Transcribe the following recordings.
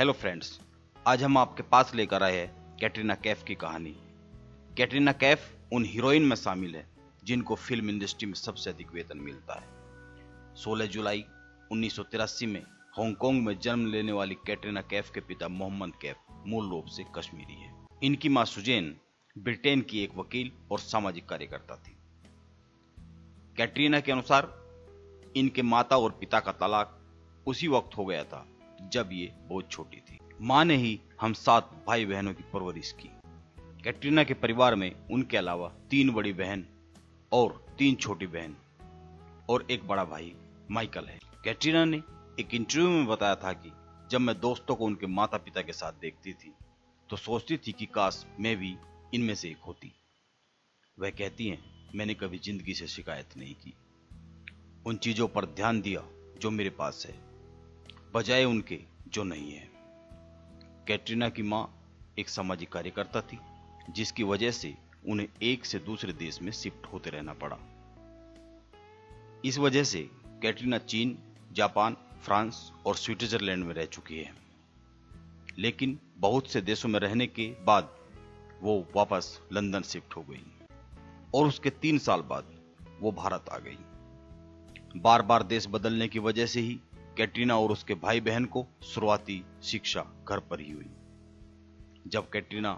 Hello friends, आज हम आपके पास लेकर आए हैं कैटरीना कैफ की कहानी। कैटरीना कैफ उन हीरोइन में शामिल है जिनको फिल्म इंडस्ट्री में सबसे अधिक वेतन मिलता है। 16 जुलाई 1983 में हांगकांग में जन्म लेने वाली कैटरीना कैफ के पिता मोहम्मद कैफ मूल रूप से कश्मीरी है। इनकी मां सुजैन ब्रिटेन की एक वकील और सामाजिक कार्यकर्ता थी। कैटरीना के अनुसार इनके माता और पिता का तलाक उसी वक्त हो गया था जब ये बहुत छोटी थी। मां ने ही हम 7 भाई बहनों की परवरिश की। कैटरीना के परिवार में उनके अलावा 3 बड़ी बहन और 3 छोटी बहन और एक बड़ा भाई माइकल है। कैटरीना ने एक इंटरव्यू में बताया था कि जब मैं दोस्तों को उनके माता पिता के साथ देखती थी तो सोचती थी कि काश मैं भी इनमें से एक होती। वह कहती हैं, मैंने कभी जिंदगी से शिकायत नहीं की। उन चीजों पर ध्यान दिया जो मेरे पास है, बजाय उनके जो नहीं है। कैटरीना की मां एक सामाजिक कार्यकर्ता थी, जिसकी वजह से उन्हें एक से दूसरे देश में शिफ्ट होते रहना पड़ा। इस वजह से कैटरीना चीन, जापान, फ्रांस और स्विट्जरलैंड में रह चुकी है, लेकिन बहुत से देशों में रहने के बाद वो वापस लंदन शिफ्ट हो गई और उसके 3 साल बाद वो भारत आ गई। बार बार देश बदलने की वजह से ही कैटरीना और उसके भाई बहन को शुरुआती शिक्षा घर पर ही हुई। जब कैटरीना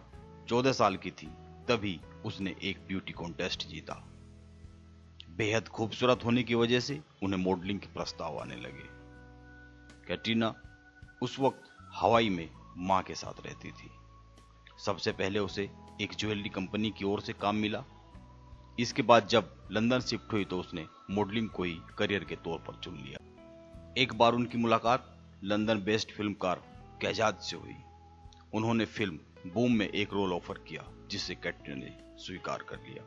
14 साल की थी तभी उसने एक ब्यूटी कॉन्टेस्ट जीता। बेहद खूबसूरत होने की वजह से उन्हें मॉडलिंग के प्रस्ताव आने लगे। कैटरीना उस वक्त हवाई में मां के साथ रहती थी। सबसे पहले उसे एक ज्वेलरी कंपनी की ओर से काम मिला। इसके बाद जब लंदन शिफ्ट हुई तो उसने मॉडलिंग को ही करियर के तौर पर चुन लिया। एक बार उनकी मुलाकात लंदन बेस्ड फिल्मकार कैजाद से हुई। उन्होंने फिल्म बूम में एक रोल ऑफर किया, जिसे कैटरीना ने स्वीकार कर लिया।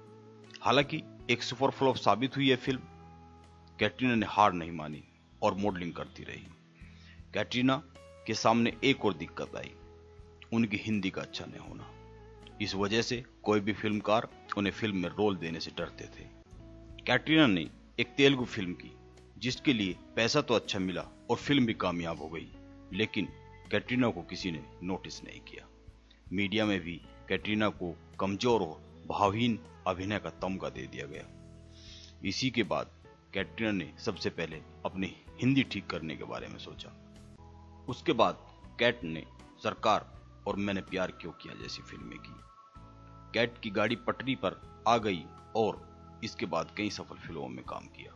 हालांकि एक सुपर फ्लॉप साबित हुई यह फिल्म। कैटरीना ने हार नहीं मानी और मॉडलिंग करती रही। कैटरीना के सामने एक और दिक्कत आई, उनकी हिंदी का अच्छा नहीं होना। इस वजह से कोई भी फिल्मकार उन्हें फिल्म में रोल देने से डरते थे। कैटरीना ने एक तेलुगु फिल्म की, जिसके लिए पैसा तो अच्छा मिला और फिल्म भी कामयाब हो गई, लेकिन कैटरीना को किसी ने नोटिस नहीं किया। मीडिया में भी कैटरीना को कमजोर और भावहीन अभिनय का तमगा दे दिया गया। इसी के बाद कैटरीना ने सबसे पहले अपनी हिंदी ठीक करने के बारे में सोचा। उसके बाद कैट ने सरकार और मैंने प्यार क्यों किया जैसी फिल्में की। कैट की गाड़ी पटरी पर आ गई और इसके बाद कई सफल फिल्मों में काम किया।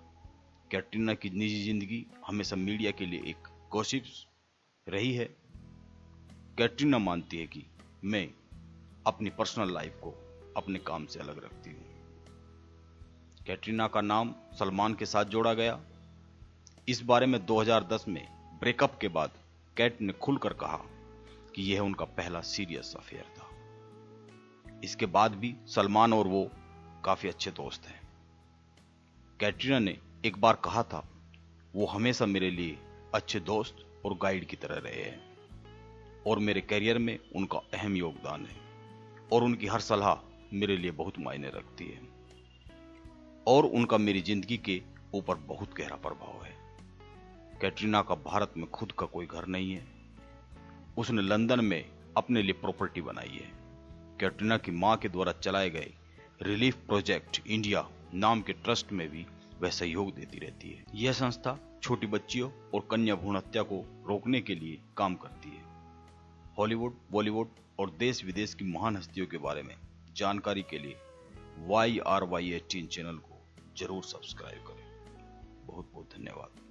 कैटरीना की निजी जिंदगी हमेशा मीडिया के लिए एक गॉसिप रही है। कैटरीना मानती है कि मैं अपनी पर्सनल लाइफ को अपने काम से अलग रखती हूं। कैटरीना का नाम सलमान के साथ जोड़ा गया। इस बारे में 2010 में ब्रेकअप के बाद कैट ने खुलकर कहा कि यह उनका पहला सीरियस अफेयर था। इसके बाद भी सलमान और वो काफी अच्छे दोस्त हैं। कैटरीना ने एक बार कहा था, वो हमेशा मेरे लिए अच्छे दोस्त और गाइड की तरह रहे हैं और मेरे करियर में उनका अहम योगदान है और उनकी हर सलाह मेरे लिए बहुत मायने रखती है और उनका मेरी जिंदगी के ऊपर बहुत गहरा प्रभाव है। कैटरीना का भारत में खुद का कोई घर नहीं है। उसने लंदन में अपने लिए प्रॉपर्टी बनाई है। कैटरीना की मां के द्वारा चलाए गए रिलीफ प्रोजेक्ट इंडिया नाम के ट्रस्ट में भी वह सहयोग देती रहती है। यह संस्था छोटी बच्चियों और कन्या भ्रूण हत्या को रोकने के लिए काम करती है। हॉलीवुड, बॉलीवुड और देश विदेश की महान हस्तियों के बारे में जानकारी के लिए YRY18 चैनल को जरूर सब्सक्राइब करें। बहुत बहुत धन्यवाद।